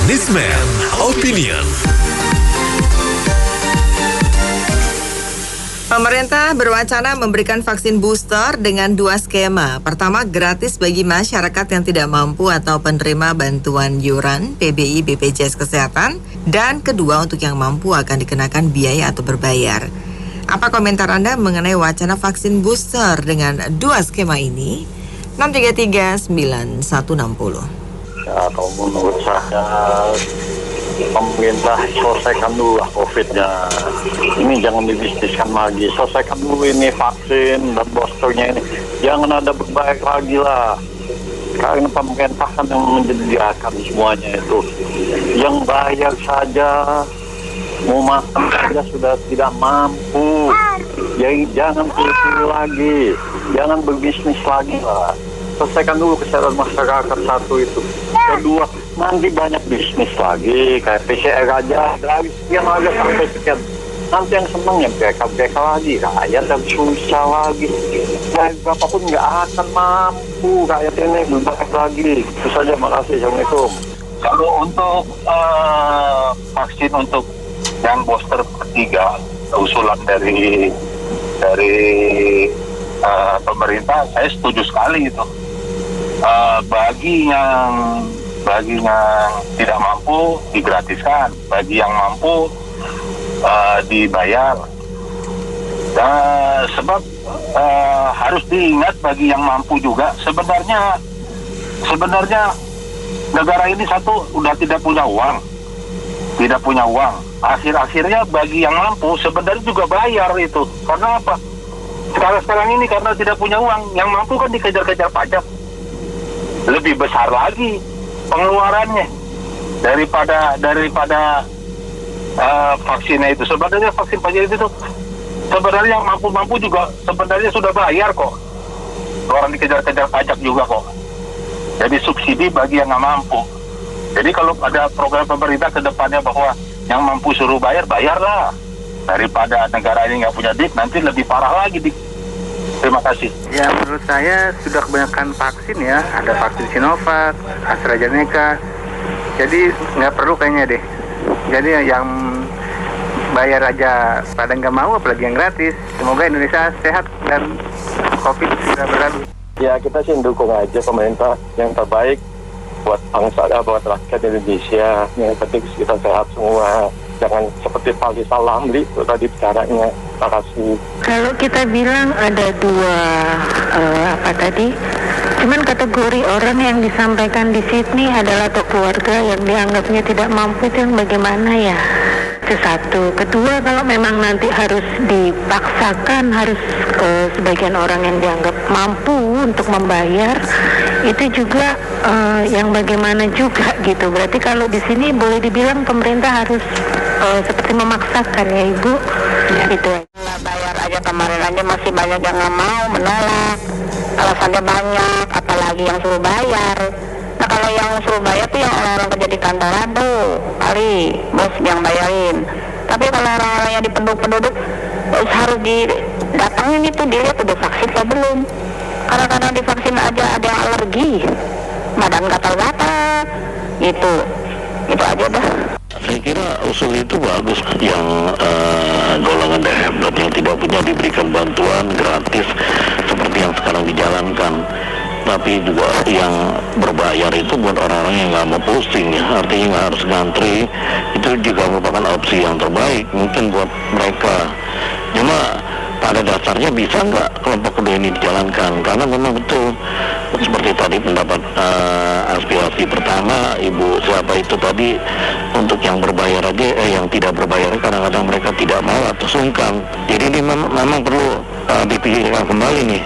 Businessman Opinion. Pemerintah berwacana memberikan vaksin booster dengan 2 skema. Pertama, gratis bagi masyarakat yang tidak mampu atau penerima bantuan iuran PBI BPJS Kesehatan. Dan kedua, untuk yang mampu akan dikenakan biaya atau berbayar. Apa komentar Anda mengenai wacana vaksin booster dengan 2 skema ini? 6339160. Ya, kalau menurut saya pemerintah selesaikan dulu lah COVID-nya. Ini jangan dibisniskan lagi. Selesaikan dulu ini vaksin dan boosternya ini. Jangan ada berbayar lagi lah. Karena pemerintah kan yang menyediakan semuanya itu. Yang bayar saja, mau makan saja sudah tidak mampu. Jadi jangan pilih lagi. Jangan berbisnis lagi lah. Selesaikan dulu kesehatan masyarakat satu itu. Kedua, nanti banyak bisnis lagi kayak PCR aja dari sekian aja sampai sekian. Nanti yang seneng ya mereka lagi, rakyat dan susah lagi. Dari berapapun nggak akan mampu rakyat ini berbakat lagi. Itu saja, makasih. Assalamualaikum. Kalau untuk vaksin untuk yang booster ketiga, usulan dari pemerintah, saya setuju sekali itu. Bagi yang tidak mampu digratiskan, bagi yang mampu dibayar. Sebab harus diingat bagi yang mampu juga, sebenarnya negara ini satu udah tidak punya uang. Akhir-akhirnya bagi yang mampu sebenarnya juga bayar itu. Karena apa? Sekarang ini karena tidak punya uang, yang mampu kan dikejar-kejar pajak. Lebih besar lagi pengeluarannya daripada vaksinnya itu. Sebenarnya vaksin pajak itu sebenarnya yang mampu juga sebenarnya sudah bayar kok. Orang dikejar-kejar pajak juga kok. Jadi subsidi bagi yang nggak mampu. Jadi kalau ada program pemerintah ke depannya bahwa yang mampu suruh bayarlah. Daripada negara ini nggak punya duit, nanti lebih parah lagi. Terima kasih. Ya, menurut saya sudah kebanyakan vaksin ya. Ada vaksin Sinovac, AstraZeneca. Jadi nggak perlu kayaknya deh. Jadi yang bayar aja pada nggak mau, apalagi yang gratis. Semoga Indonesia sehat dan COVID sudah berlalu. Ya, kita sih dukung aja pemerintah yang terbaik buat bangsa, buat rakyat Indonesia. Yang penting kita sehat semua. Jangan seperti Pak Lisa Lamli tadi bicaranya. Terima kasih. Kalau kita bilang ada dua cuman kategori orang yang disampaikan di sini adalah atau keluarga yang dianggapnya tidak mampu, itu yang bagaimana ya? Itu satu. Kedua, kalau memang nanti harus dipaksakan, harus sebagian orang yang dianggap mampu untuk membayar, itu juga yang bagaimana juga gitu. Berarti kalau di sini boleh dibilang pemerintah harus seperti memaksakan ya Ibu, gitu. Bayar aja, kemarin aja masih banyak yang nggak mau, menolak. Alasannya banyak, apalagi yang suruh bayar. Nah, kalau yang suruh bayar tuh yang orang-orang kerja di kantoran tuh, kali bos yang bayarin. Tapi kalau orang-orang yang di penduduk harus didatangin itu, dilihat udah vaksin atau belum. Karena kadang divaksin aja ada yang alergi, badan gatal-gatal, gitu. Itu aja dah. Saya kira usul itu bagus, yang golongan daerah hebat yang tidak punya diberikan bantuan gratis seperti yang sekarang dijalankan. Tapi juga yang berbayar itu buat orang-orang yang nggak mau pusing ya, artinya nggak harus ngantri, itu juga merupakan opsi yang terbaik mungkin buat mereka. Cuma pada dasarnya bisa nggak kelompok kedua ini dijalankan, karena memang betul seperti tadi pendapat aspirasi pertama Ibu siapa itu tadi, untuk yang berbayar aja yang tidak berbayar kadang-kadang mereka tidak mau atau sungkan. Jadi ini memang perlu dipikirkan kembali nih,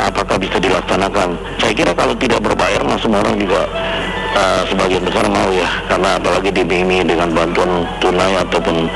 apakah bisa dilaksanakan. Saya kira kalau tidak berbayar semua orang juga sebagian besar mau ya, karena apalagi dibimbingi dengan bantuan tunai ataupun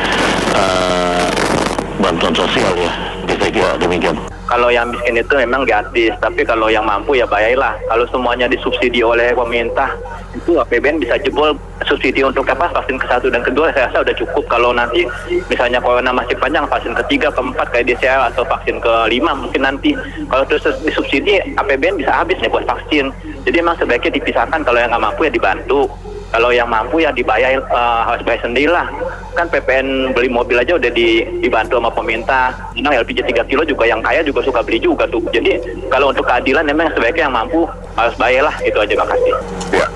bantuan sosial ya. Jadi saya kira demikian. Kalau yang miskin itu memang gratis, tapi kalau yang mampu ya bayarlah. Kalau semuanya disubsidi oleh pemerintah, itu APBN bisa jebol. Subsidi untuk vaksin ke-1 dan ke-2 saya rasa udah cukup. Kalau nanti misalnya corona masih panjang, vaksin ke-3, ke-4 kayak DCL atau vaksin ke-5 mungkin nanti. Kalau terus disubsidi, APBN bisa habis nih buat vaksin. Jadi memang sebaiknya dipisahkan, kalau yang nggak mampu ya dibantu. Kalau yang mampu ya dibayar, harus bayar sendirilah. Kan PPN beli mobil aja udah dibantu sama pemerintah. Nah, LPG 3 kilo juga yang kaya juga suka beli juga tuh. Jadi kalau untuk keadilan memang sebaiknya yang mampu harus bayar lah. Itu aja, makasih. Ya,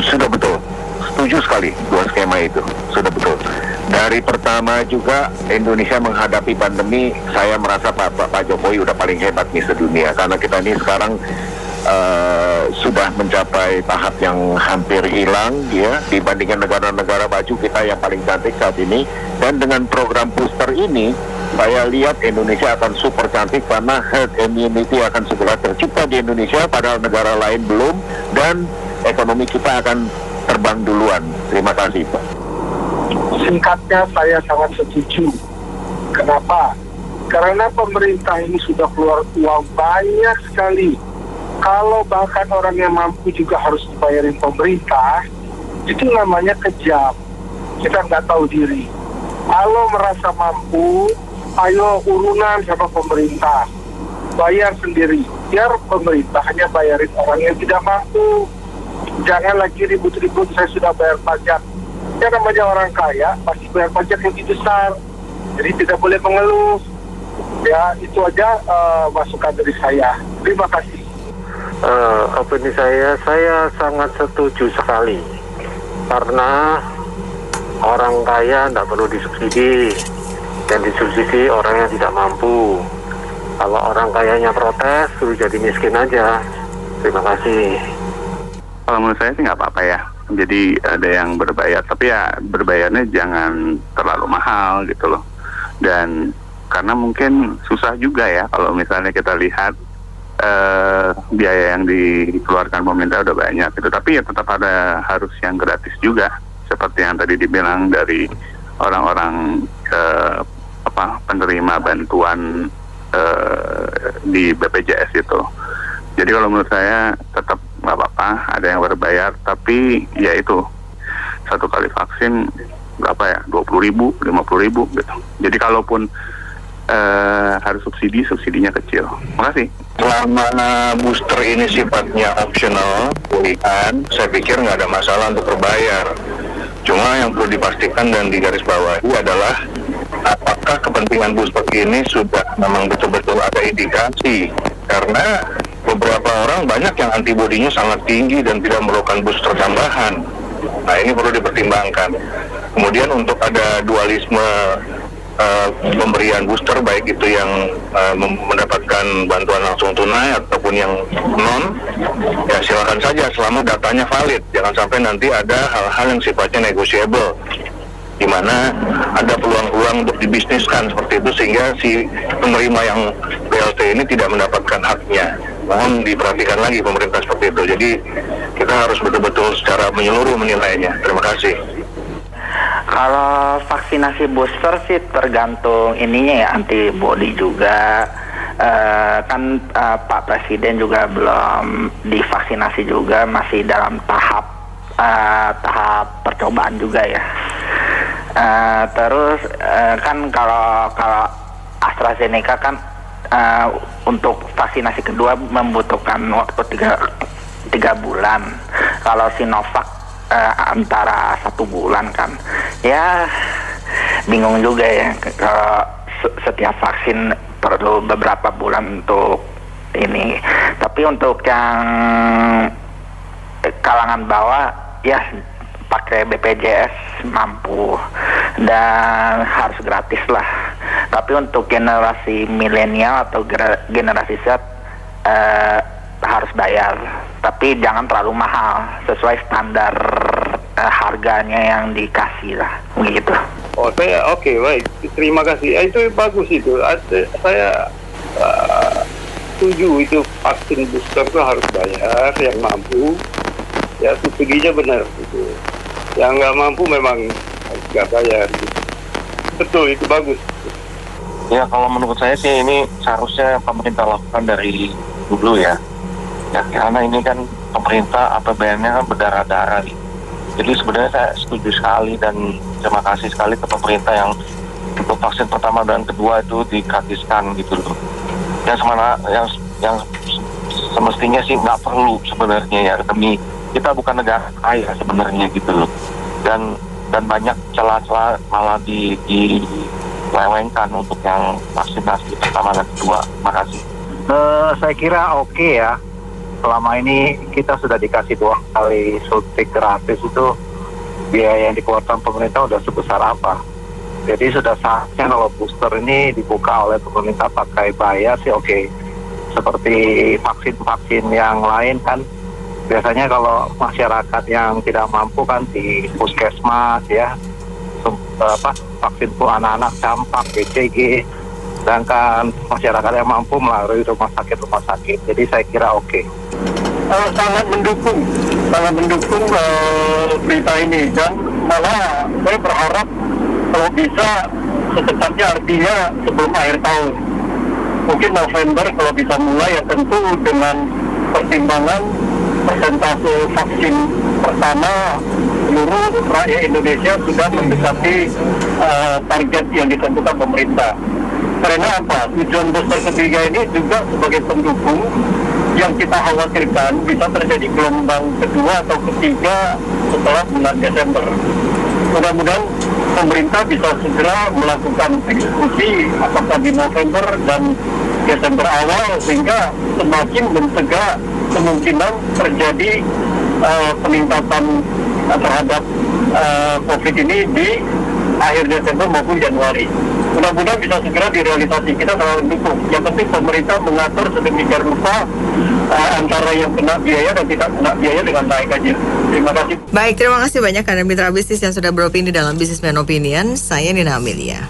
sudah betul. Setuju sekali dua skema itu. Sudah betul. Dari pertama juga Indonesia menghadapi pandemi, saya merasa Pak Jokowi udah paling hebat nih sedunia. Karena kita ini sekarang sudah mencapai tahap yang hampir hilang ya dibandingkan negara-negara maju, kita yang paling cantik saat ini. Dan dengan program booster ini saya lihat Indonesia akan super cantik karena herd immunity akan segera tercipta di Indonesia padahal negara lain belum, dan ekonomi kita akan terbang duluan. Terima kasih, Pak. Singkatnya, saya sangat setuju. Kenapa? Karena pemerintah ini sudah keluar uang banyak sekali. Kalau bahkan orang yang mampu juga harus dibayarin pemerintah, itu namanya kejam. Kita nggak tahu diri. Kalau merasa mampu, ayo urunan sama pemerintah. Bayar sendiri. Biar pemerintah hanya bayarin orang yang tidak mampu. Jangan lagi ribut-ribut, saya sudah bayar pajak. Ya namanya orang kaya, pasti bayar pajak yang lebih besar. Jadi tidak boleh mengeluh. Ya, itu aja masukan dari saya. Terima kasih. Opini saya sangat setuju sekali. Karena orang kaya tidak perlu disubsidi. Yang disubsidi orang yang tidak mampu. Kalau orang kayanya protes, suruh jadi miskin aja. Terima kasih. Kalau menurut saya sih nggak apa-apa ya. Jadi ada yang berbayar, tapi ya berbayarnya jangan terlalu mahal gitu loh. Dan karena mungkin susah juga ya kalau misalnya kita lihat biaya yang dikeluarkan pemerintah udah banyak gitu. Tapi ya tetap ada harus yang gratis juga, seperti yang tadi dibilang dari orang-orang penerima bantuan di BPJS itu. Jadi kalau menurut saya tetap nggak apa-apa ada yang berbayar, tapi ya itu satu kali vaksin berapa ya, 20.000, 50.000 gitu. Jadi kalaupun harus subsidinya kecil. Makasih. Selama booster ini sifatnya optional, pilihan, saya pikir nggak ada masalah untuk berbayar. Cuma yang perlu dipastikan dan digarisbawahi adalah apakah kepentingan booster ini sudah memang betul-betul ada indikasi. Karena beberapa orang banyak yang antibodinya sangat tinggi dan tidak memerlukan booster tambahan. Nah, ini perlu dipertimbangkan. Kemudian untuk ada dualisme pemberian booster, baik itu yang mendapatkan bantuan langsung tunai ataupun yang non, ya silakan saja selama datanya valid. Jangan sampai nanti ada hal-hal yang sifatnya negotiable, di mana ada peluang-peluang untuk dibisniskan seperti itu sehingga si penerima yang BLT ini tidak mendapatkan haknya. Mohon diperhatikan lagi pemerintah seperti itu. Jadi kita harus betul-betul secara menyeluruh menilainya. Terima kasih. Kalau vaksinasi booster sih tergantung ininya ya, antibody juga. Kan Pak Presiden juga belum divaksinasi juga, masih dalam tahap percobaan juga ya. Terus kan kalau AstraZeneca kan untuk vaksinasi kedua membutuhkan waktu 3 bulan. Kalau Sinovac antara 1 bulan kan. Ya bingung juga ya kalau setiap vaksin perlu beberapa bulan untuk ini. Tapi untuk yang kalangan bawah ya pakai BPJS mampu dan harus gratis lah. Tapi untuk generasi milenial atau generasi Z harus bayar, tapi jangan terlalu mahal, sesuai standar harganya yang dikasih lah, begitu. Oh, saya oke, baik, terima kasih. Itu bagus itu. Saya setuju itu vaksin booster itu harus bayar, yang mampu ya subsidinya benar gitu. Yang nggak mampu memang nggak bayar. Gitu. Betul, itu bagus. Ya, kalau menurut saya sih ini seharusnya pemerintah lakukan dari dulu ya. Ya, karena ini kan pemerintah APBN-nya kan berdarah-darah nih. Jadi sebenarnya saya setuju sekali dan terima kasih sekali ke pemerintah yang untuk vaksin pertama dan kedua itu digratiskan gitu loh. Yang semestinya sih nggak perlu sebenarnya ya, demi kita bukan negara kaya sebenarnya gitu loh, dan banyak celah-celah malah dilewengkan untuk yang vaksinasi pertama dan kedua. Makasih. Saya kira oke ya. Selama ini kita sudah dikasih 2 kali suntik gratis, itu biaya yang dikeluarkan pemerintah udah sebesar apa. Jadi sudah saatnya kalau booster ini dibuka oleh pemerintah pakai bayar sih oke. Seperti vaksin-vaksin yang lain kan, biasanya kalau masyarakat yang tidak mampu kan di puskesmas ya, vaksin untuk anak-anak campak, BCG, sedangkan masyarakat yang mampu melalui rumah sakit. Jadi saya kira oke. Sangat mendukung berita ini, dan malah saya berharap kalau bisa secepatnya, artinya sebelum akhir tahun, mungkin November kalau bisa mulai, ya tentu dengan pertimbangan persentase vaksin pertama seluruh rakyat Indonesia sudah mendekati target yang ditentukan pemerintah. Karena apa? Tujuan booster ketiga ini juga sebagai pendukung yang kita khawatirkan bisa terjadi gelombang kedua atau ketiga setelah bulan Desember. Mudah-mudahan pemerintah bisa segera melakukan eksekusi apakah di November dan Desember awal, sehingga semakin mencegah kemungkinan terjadi peningkatan terhadap COVID ini di akhir Desember maupun Januari. Mudah-mudahan bisa segera direalisasi. Kita sangat mendukung. Yang penting pemerintah mengatur sedemikian rupa antara yang kena biaya dan tidak kena biaya dengan baik aja. Terima kasih. Baik, terima kasih banyak Anda mitra bisnis yang sudah beropini dalam Businessman Opinion. Saya Nina Amelia.